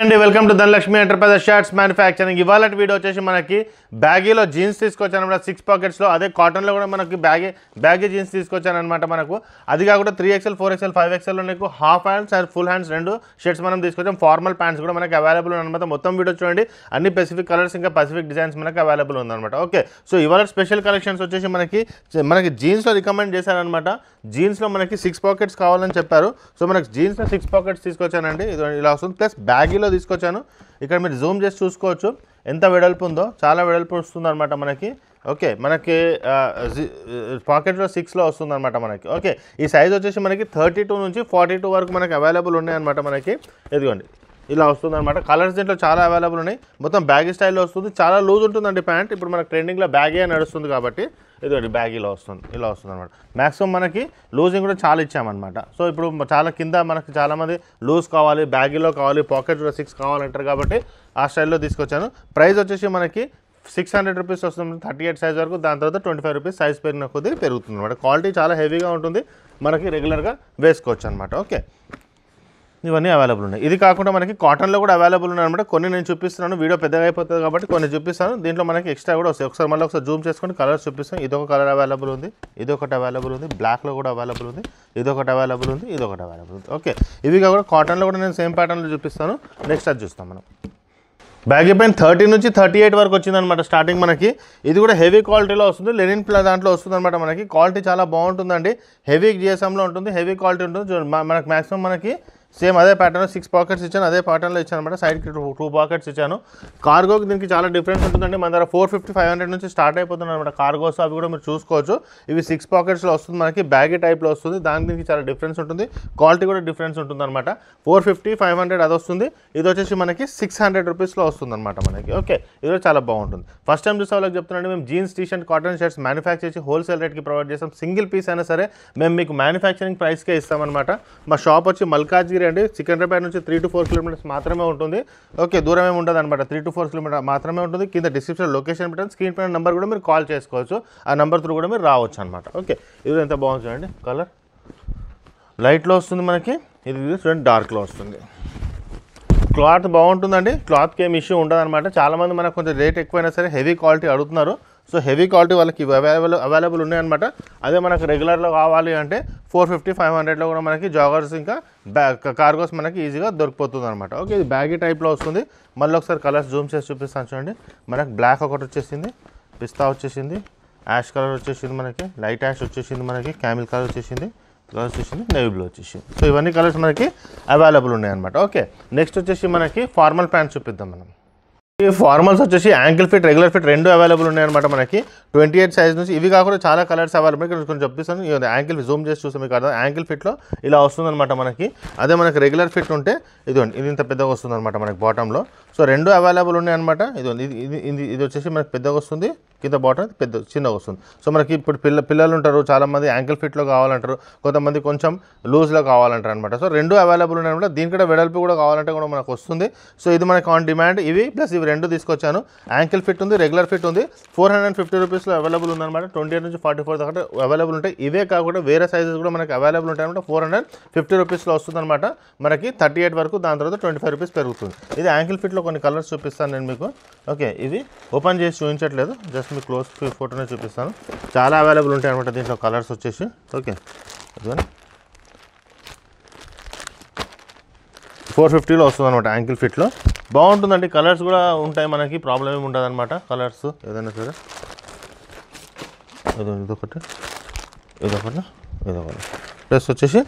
అండి welcome to Dhanalakshmi enterprises shirts manufacturing. ఇవాళ video వచ్చేసి మనకి బ్యాగీలో జీన్స్ తీసుకొచ్చాను అనమాట, 6 పాకెట్స్లో. అదే కాటన్లో కూడా మనకి బ్యాగీ జీన్స్ తీసుకొచ్చాను అనమాట. మనకు అది కాకుండా 3XL 4XL 5XL నీకు half hands and full hands రెండు షర్ట్స్ మనం తీసుకొచ్చాం. ఫార్మల్ ప్యాంట్స్ కూడా మనకి అవైలబుల్ అనమాట. మొత్తం వీడియో చూడండి, అన్ని స్పెసిఫిక్ కలర్స్ ఇంకా స్పెసిఫిక్ డిజైన్స్ మనకి అవైలబుల్ ఉందన్నమాట. ఓకే, సో ఇవాళ స్పెషల్ కలెక్షన్స్ వచ్చేసి మనకి జీన్స్లో రికమెండ్ చేశారనమాట. జీన్స్లో మనకి 6 పాకెట్స్ కావాలని చెప్పారు. సో మనకి జీన్స్లో 6 పాకెట్స్ తీసుకొచ్చానండి. ఇది ఇలా వస్తుంది. ప్లస్ బ్యాగీలో తీసుకొచ్చాను. ఇక్కడ మీరు జూమ్ చేసి చూసుకోవచ్చు ఎంత వెడల్పు ఉందో, చాలా వెడల్పు వస్తుంది అనమాట మనకి. ఓకే, మనకి పాకెట్లో 6లో వస్తుంది అనమాట మనకి. ఓకే, ఈ సైజ్ వచ్చేసి మనకి 32 నుంచి 42 వరకు మనకి అవైలబుల్ ఉన్నాయన్నమాట మనకి. ఇదిగోండి ఇలా వస్తుంది అనమాట. కలర్స్ దీంట్లో చాలా అవైలబుల్ ఉన్నాయి. మొత్తం బ్యాగీ స్టైల్లో వస్తుంది. చాలా లూజ్ ఉంటుందండి ప్యాంట్. ఇప్పుడు మనకి ట్రెండింగ్లో బ్యాగీ నడుస్తుంది కాబట్టి ఇదిగోండి బ్యాగీలో వస్తుంది, ఇలా వస్తుంది అనమాట. మ్యాక్సిమం మనకి లూజింగ్ కూడా చాలా ఇచ్చామన్నమాట. సో ఇప్పుడు చాలా కింద మనకి చాలామంది లూజ్ కావాలి, బ్యాగీలో కావాలి, పాకెట్ 6 కావాలంటారు కాబట్టి ఆ స్టైల్లో తీసుకొచ్చాను. ప్రైస్ వచ్చేసి మనకి 600 రూపీస్ వస్తుంది, 38 సైజ్ వరకు. దాని తర్వాత 25 రూపీస్ సైజ్ పెరిగిన కొద్దీ పెరుగుతుంది అనమాట. క్వాలిటీ చాలా హెవీగా ఉంటుంది, మనకి రెగ్యులర్గా వేసుకోవచ్చు అనమాట. ఓకే, ఇవన్నీ అవైలబుల్ ఉన్నాయి. ఇది కాకుండా మనకి కాటన్లో కూడా అవైలబుల్ ఉన్నాయి అనమాట. కొన్ని నేను చూపిస్తున్నాను, వీడియో పెద్దగా అయిపోతుంది కాబట్టి కొన్ని చూపిస్తాను. దీంట్లో మనకి ఎక్స్ట్రా కూడా వస్తాయి. ఒకసారి జూమ్ చేసుకొని కలర్స్ చూపిస్తాను. ఇదొక కలర్ అవైలబుల్ ఉంది, ఇదొకటి అవైలబుల్ ఉంది, బ్లాక్లో కూడా అవైలబుల్ ఉంది, ఇదొకటి అవైలబుల్ ఉంది, ఇదొకటి అవైలబుల్ ఉంది. ఓకే, ఇవి కాకుండా కాటన్లో కూడా నేను సేమ్ ప్యాటర్న్లో చూపిస్తాను. నెక్స్ట్ అది చూస్తాం మనం. బ్యాగీ పెయిన్ 30 నుంచి 38 వరకు వచ్చిందనమాట స్టార్టింగ్ మనకి. ఇది కూడా హెవీ క్వాలిటీలో వస్తుంది, లెనిన్ దాంట్లో వస్తుంది అనమాట మనకి. క్వాలిటీ చాలా బాగుంటుందండి, హెవీ జిఎస్ఎంలో ఉంటుంది, హెవీ క్వాలిటీ ఉంటుంది. మనకి మ్యాక్సిమం మనకి సేమ్ అదే ప్యాటర్న్ 6 పాకెట్స్ ఇచ్చాను, అదే ప్యాటర్న్లో ఇచ్చాను అనమాట. సైడ్కి 2 పాకెట్స్ ఇచ్చాను. కార్గోకి దీనికి చాలా డిఫరెన్స్ ఉంటుందండి. మన దగ్గర 450-500 నుంచి స్టార్ట్ అయిపోతుంది అనమాట కార్గోస్. అవి కూడా మీరు చూసుకోవచ్చు. ఇవి 6 పాకెట్స్లో వస్తుంది మనకి, బ్యాగీ టైప్లో వస్తుంది. దీనికి చాలా డిఫరెన్స్ ఉంటుంది, క్వాలిటీ కూడా డిఫరెన్స్ ఉంటుంది అనమాట. 450-500 అది వస్తుంది. ఇది వచ్చేసి మనకి 600 రూపీస్లో వస్తుంది అనమాట మనకి. ఓకే, ఇది కూడా చాలా బాగుంటుంది. ఫస్ట్ టైం చూసే వాళ్ళకి చెప్తున్నాండి, మేము jeans T shirt cotton shirts manufacture చేసి హోల్సేల్ రేట్కి ప్రొవైడ్ చేస్తాం. సింగిల్ పీస్ అయినా సరే మేము మీకు మ్యానుఫ్యాక్చరింగ్ ప్రైస్కే ఇస్తామన్నమాట. మా షాప్ వచ్చి మల్కాజ్గిరి అండి, సికింద్రాబాద్ నుంచి 3 to 4 కిలోమీటర్స్ మాత్రమే ఉంటుంది. ఓకే, దూరం ఏమి ఉండదు అనమాట, 3 to 4 కిలోమీటర్ మాత్రమే ఉంటుంది. కింద డిస్క్రిప్షన్ లొకేషన్ పెట్టండి, స్క్రీన్ పైన నెంబర్ కూడా మీరు కాల్ చేసుకోవచ్చు. ఆ నెంబర్ త్రూ కూడా మీరు రావచ్చు అనమాట. ఓకే, ఇది ఎంత బాగుంది చూడండి. కలర్ లైట్లో వస్తుంది మనకి, ఇది చూడండి డార్క్లో వస్తుంది. క్లాత్ బాగుంటుందండి, క్లాత్కి ఏమి ఇష్యూ ఉండదు అనమాట. చాలామంది మనకు కొంచెం రేట్ ఎక్కువైనా సరే హెవీ క్వాలిటీ అడుగుతున్నారు. సో హెవీ క్వాలిటీ వాళ్ళకి అవైలబుల్ ఉన్నాయన్నమాట. అదే మనకు రెగ్యులర్లో కావాలి అంటే 450-500లో కూడా మనకి జాగర్స్ ఇంకా కార్గోస్ మనకి ఈజీగా దొరికిపోతుంది అనమాట. ఓకే, ఇది బ్యాగీ టైప్లో వస్తుంది. మళ్ళీ ఒకసారి కలర్స్ జూమ్ చేసి చూపిస్తాను చూడండి. మనకి బ్లాక్ ఒకటి వచ్చేసింది, పిస్తా వచ్చేసింది, యాష్ కలర్ వచ్చేసింది, మనకి లైట్ యాష్ వచ్చేసింది, మనకి క్యామిల్ కలర్ వచ్చేసింది, కలర్స్ వచ్చేసింది, నేవీ బ్లూ వచ్చేసింది. సో ఇవన్నీ కలర్స్ మనకి అవైలబుల్ ఉన్నాయన్నమాట. ఓకే, నెక్స్ట్ వచ్చేసి మనకి ఫార్మల్ ప్యాంట్స్ చూపిద్దాం మనం. ఈ ఫార్మల్స్ వచ్చేసి యాంకిల్ ఫిట్, రెగ్యులర్ ఫిట్ రెండు అవైలబుల్ ఉన్నాయన్నమాట మనకి. 28 సైజ్ నుంచి. ఇవి కాకుండా చాలా కలర్స్ అవైలబుల్. ఇక్కడ కొంచెం చూపిస్తాను. యాంకిల్ జూమ్ చేసి చూస్తాం, మీకు అర్థం. యాంకిల్ ఫిట్లో ఇలా వస్తుందన్నమాట మనకి. అదే మనకి రెగ్యులర్ ఫిట్ ఉంటే ఇదిగోండి, ఇది ఇంత పెద్దగా వస్తుంది అనమాట మనకి బాటంలో. సో రెండు అవైలబుల్ ఉన్నాయన్నమాట. ఇది వచ్చేసి మనకి పెద్దగా వస్తుంది, కింద బాటమ్ చిన్నగా వస్తుంది. సో మనకి ఇప్పుడు పిల్లలు ఉంటారు, చాలామంది యాంకిల్ ఫిట్లో కావాలంటారు, కొంతమంది కొంచెం లూజ్లో కావాలంటారు అనమాట. సో రెండు అవైలబుల్ ఉన్నాయన్నమాట. దీనికంటే వెడల్పు కూడా కావాలంటే కూడా మనకు వస్తుంది. సో ఇది మనకి ఆన్ డిమాండ్. ఇవి ప్లస్ ఇవి రెండు తీసుకొచ్చాను. యాంకిల్ ఫిట్ ఉంది, రెగ్యులర్ ఫిట్ ఉంది. 450 రూపీస్లో అవైలబుల్ ఉందన్నమాట. 28 నుంచి 44 దాకా అవైలబుల్ ఉంటాయి. ఇవే కాకుండా వేరే సైజెస్ కూడా మనకి అవైలబుల్ ఉంటాయి అనమాట. 450 రూపీస్లో వస్తుందన్నమాట మనకి. 38 వరకు, దాని తర్వాత 25 రూపీస్ పెరుగుతుంది. ఇది యాంకిల్ ఫిట్లో కొన్ని కలర్స్ చూపిస్తాను నేను మీకు. ఓకే, ఇవి ఓపెన్ చేసి చూపించట్లేదు, జస్ట్ మీకు క్లోజ్ ఫోటోనే చూపిస్తాను. చాలా అవైలబుల్ ఉంటాయి అనమాట దీంట్లో కలర్స్ వచ్చేసి. ఓకే, 450లో వస్తుంది అనమాట యాంకిల్ ఫిట్లో. బాగుంటుందండి, కలర్స్ కూడా ఉంటాయి మనకి, ప్రాబ్లం ఏమి ఉండదు అనమాట. కలర్స్ ఏదైనా సరే, ఇదొకటి ప్లస్ వచ్చేసి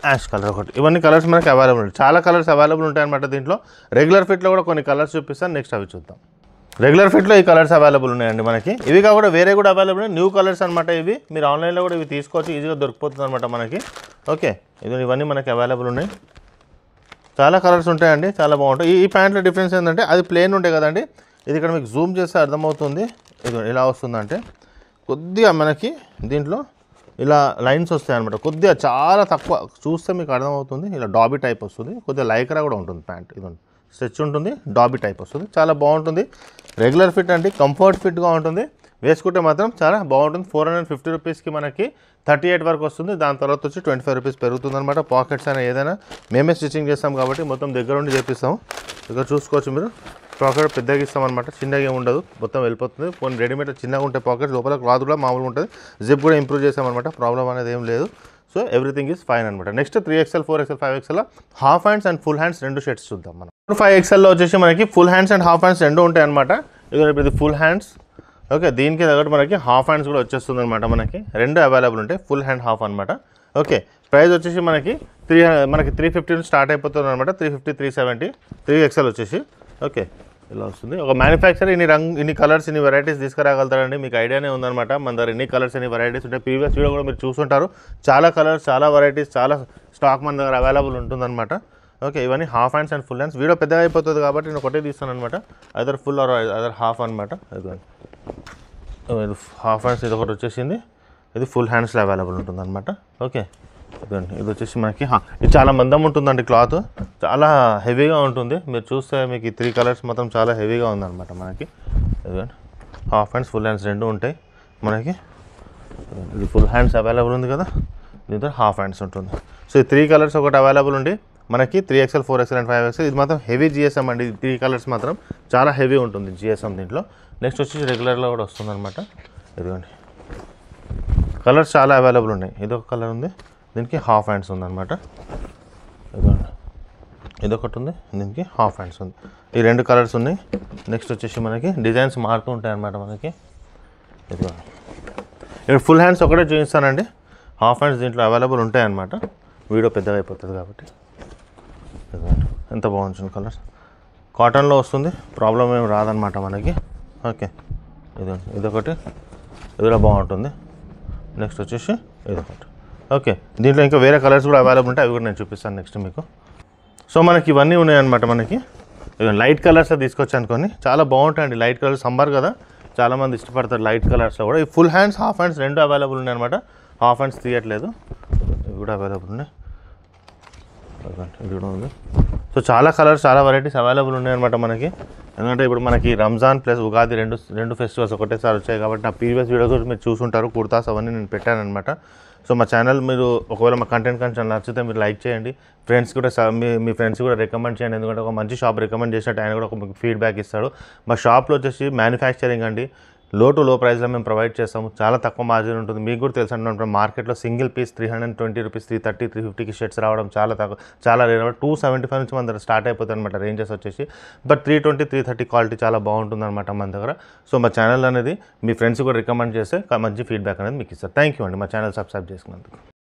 యాష్ కలర్ ఒకటి. ఇవన్నీ కలర్స్ మనకి అవైలబుల్ ఉంటాయి. చాలా కలర్స్ అవైలబుల్ ఉంటాయి అనమాట దీంట్లో. రెగ్యులర్ ఫిట్లో కూడా కొన్ని కలర్స్ చూపిస్తాను, నెక్స్ట్ అవి చూద్దాం. రెగ్యులర్ ఫిట్లో ఈ కలర్స్ అవైలబుల్ ఉన్నాయండి మనకి. ఇవి కాకుండా వేరే కూడా అవైలబుల్ ఉన్నాయి, న్యూ కలర్స్ అనమాట. ఇవి మీరు ఆన్లైన్లో కూడా ఇవి తీసుకోవచ్చు, ఈజీగా దొరికిపోతుంది అనమాట మనకి. ఓకే, ఇవన్నీ మనకి అవైలబుల్ ఉన్నాయి. చాలా కలర్స్ ఉంటాయండి, చాలా బాగుంటాయి. ఈ ప్యాంట్లో డిఫరెన్స్ ఏంటంటే అది ప్లెయిన్ ఉంటాయి కదండి. ఇది ఇక్కడ మీకు జూమ్ చేస్తే అర్థమవుతుంది. ఇది ఇలా వస్తుందంటే కొద్దిగా మనకి దీంట్లో ఇలా లైన్స్ వస్తాయి అనమాట. కొద్దిగా చాలా తక్కువ చూస్తే మీకు అర్థమవుతుంది. ఇలా డాబీ టైప్ వస్తుంది, కొద్దిగా లైక్రా కూడా ఉంటుంది ప్యాంట్. ఇదిగోండి స్ట్రెచ్ ఉంటుంది, డాబీ టైప్ వస్తుంది, చాలా బాగుంటుంది. రెగ్యులర్ ఫిట్ అంటే కంఫర్ట్ ఫిట్గా ఉంటుంది, వేసుకుంటే మాత్రం చాలా బాగుంటుంది. 450 రూపీస్కి మనకి 38 వరకు వస్తుంది. దాని తర్వాత వచ్చి 25 రూపీస్ పెరుగుతుంది అనమాట. పాకెట్స్ అయినా ఏదైనా మేమే స్టిచ్చింగ్ చేస్తాం కాబట్టి మొత్తం దగ్గర ఉండి చేపిస్తాము. ఇక్కడ చూసుకోవచ్చు మీరు పాకెట్ పెద్దగా ఇస్తామన్నమాట, చిన్నగా ఏమి ఉండదు, మొత్తం వెళ్ళిపోతుంది. కొన్ని రెడీమేడ్ చిన్నగా ఉంటాయి పాకెట్స్, లోపల క్లాత్ కూడా మామూలుగా ఉంటుంది. జిప్ కూడా ఇంప్రూవ్ చేసామన్నమాట, ప్రాబ్లం అనేది ఏం లేదు. సో ఎవ్రీథింగ్ ఈజ్ ఫైన్ అనమాట. Next 3XL 4XL 5XL half hands and full hands రెండు షర్ట్స్ చూద్దాం మనం. 5XLలో వచ్చేసి మనకి full hands and half hands రెండు ఉంటాయి అనమాట. ఇప్పుడు ఇది ఫుల్ హ్యాండ్స్, ఓకే. దీనికి తగ్గట్టు మనకి హాఫ్ హ్యాండ్స్ కూడా వచ్చేస్తుంది అనమాట. మనకి రెండు అవైలబుల్ ఉంటాయి, ఫుల్ హ్యాండ్ హాఫ్ అనమాట. ఓకే, ప్రైస్ వచ్చేసి మనకి 350 నుంచి స్టార్ట్ అయిపోతుంది అనమాట. 350 370 3XL వచ్చేసి. ఓకే, ఇలా వస్తుంది. ఒక మ్యానుఫ్యాక్చర్ ఇన్ని కలర్స్ ఇన్ని వెరైటీస్ తీసుకురాగలుగుతారండి, మీకు ఐడియానే ఉందన్నమాట. మన దగ్గర ఎన్ని కలర్స్ ఎన్ని వెరైటీస్ ఉంటాయి. ప్రీవియస్ వీడియో కూడా మీరు చూసుంటారు, చాలా కలర్స్ చాలా వెరైటీస్ చాలా స్టాక్ మన దగ్గర అవైలబుల్ ఉంటుందన్నమాట. ఓకే, ఇవన్నీ half hands and full hands. Video పెద్దగా అయిపోతుంది కాబట్టి నేను ఒకటే తీస్తాను అనమాట. Other full or other half అనమాట. ఇది హాఫ్ హ్యాండ్స్ ఇది ఒకటి వచ్చేసింది, ఇది ఫుల్ హ్యాండ్స్లో అవైలబుల్ ఉంటుంది అనమాట. ఓకే, ఇదండి ఇది వచ్చేసి మనకి ఇది చాలా మందం ఉంటుందండి, క్లాత్ చాలా హెవీగా ఉంటుంది. మీరు చూస్తే మీకు ఈ 3 కలర్స్ మొత్తం చాలా హెవీగా ఉందన్నమాట మనకి. ఇదండి హాఫ్ హ్యాండ్స్ ఫుల్ హ్యాండ్స్ రెండు ఉంటాయి మనకి. ఇది ఫుల్ హ్యాండ్స్ అవైలబుల్ ఉంది కదా, దీంతో హాఫ్ హ్యాండ్స్ ఉంటుంది. సో ఈ 3 కలర్స్ ఒకటి అవైలబుల్ ఉండి మనకి 3XL 4XL అండ్ 5XL. ఇది మాత్రం హెవీ GSM అండి, 3 కలర్స్ మాత్రం చాలా హెవీ ఉంటుంది GSM దీంట్లో. నెక్స్ట్ వచ్చేసి రెగ్యులర్లో కూడా వస్తుంది అనమాట. ఇదిగోండి కలర్స్ చాలా అవైలబుల్ ఉన్నాయి. ఇది ఒక కలర్ ఉంది, దీనికి హాఫ్ హ్యాండ్స్ ఉందన్నమాట. ఇదిగోండి ఇదొకటి ఉంది, దీనికి హాఫ్ హ్యాండ్స్ ఉంది. ఈ 2 కలర్స్ ఉన్నాయి. నెక్స్ట్ వచ్చేసి మనకి డిజైన్స్ మారుతూ ఉంటాయి అన్నమాట మనకి. ఇదిగోండి ఇక్కడ ఫుల్ హ్యాండ్స్ ఒకటే చూపిస్తానండి, హాఫ్ హ్యాండ్స్ దీంట్లో అవైలబుల్ ఉంటాయి అన్నమాట. వీడియో పెద్దగా అయిపోతుంది కాబట్టి. ఇదిగోండి ఎంత బాగుంటుంది కలర్స్, కాటన్లో వస్తుంది, ప్రాబ్లం ఏమి రాదనమాట మనకి. ఓకే, ఇదొకటి ఇది కూడా బాగుంటుంది. నెక్స్ట్ వచ్చేసి ఇదొకటి. ఓకే, దీంట్లో ఇంకా వేరే కలర్స్ కూడా అవైలబుల్ ఉంటాయి, అవి కూడా నేను చూపిస్తాను నెక్స్ట్ మీకు. సో మనకి ఇవన్నీ ఉన్నాయన్నమాట మనకి. లైట్ కలర్స్ తీసుకొచ్చాను కొన్ని, చాలా బాగుంటాయండి లైట్ కలర్స్. సమ్మర్ కదా, చాలామంది ఇష్టపడతారు లైట్ కలర్స్లో కూడా. ఈ ఫుల్ హ్యాండ్స్ హాఫ్ హ్యాండ్స్ రెండు అవైలబుల్ ఉన్నాయి అనమాట. హాఫ్ హ్యాండ్స్ తీయట్లేదు, ఇవి కూడా అవైలబుల్ ఉన్నాయి. ఇది కూడా ఉంది. సో చాలా కలర్స్ చాలా వెరైటీస్ అవైలబుల్ ఉన్నాయన్నమాట మనకి. ఎందుకంటే ఇప్పుడు మనకి రంజాన్ ప్లస్ ఉగాది రెండు ఫెస్టివల్స్ ఒకటేసారి వచ్చాయి కాబట్టి నా ప్రీవియస్ వీడియోస్ కూడా మీరు చూసుంటారు, కుర్తాస్ అవన్నీ నేను పెట్టానమాట. సో మా ఛానల్ మీరు ఒకవేళ మా కంటెంట్ కొంచెం నచ్చితే మీరు లైక్ చేయండి, ఫ్రెండ్స్ కూడా మీ ఫ్రెండ్స్ కూడా రికమెండ్ చేయండి. ఎందుకంటే ఒక మంచి షాప్ రికమెండ్ చేసినట్టు ఆయన కూడా ఒక ఫీడ్బ్యాక్ ఇస్తాడు. మా షాప్లో వచ్చేసి మ్యానుఫ్యాక్చరింగ్ అండి, లో టు లో ప్రైస్లో మేము ప్రొవైడ్ చేస్తాము, చాలా తక్కువ మార్జిన్ ఉంటుంది. మీకు కూడా తెలుసు అంటే మార్కెట్లో సింగిల్ పీస్ 320 రూపీస్ 330 350కి షర్ట్స్ రావడం చాలా తక్కువ, చాలా రేర్. 275 నుంచి మన దగ్గర స్టార్ట్ అయిపోతుంది అనమాట రేంజెస్ వచ్చేసి. బట్ 320 330 క్వాలిటీ చాలా బాగుంటుంది అనమాట మన దగ్గర. సో మా ఛానల్ అనేది మీ ఫ్రెండ్స్ కూడా రికమెండ్ చేస్తే మంచి ఫీడ్బ్యాక్ అనేది మీకు ఇస్తారు. థ్యాంక్ యూ అండి మా ఛానల్ సబ్స్క్రైబ్ చేసుకున్నందుకు.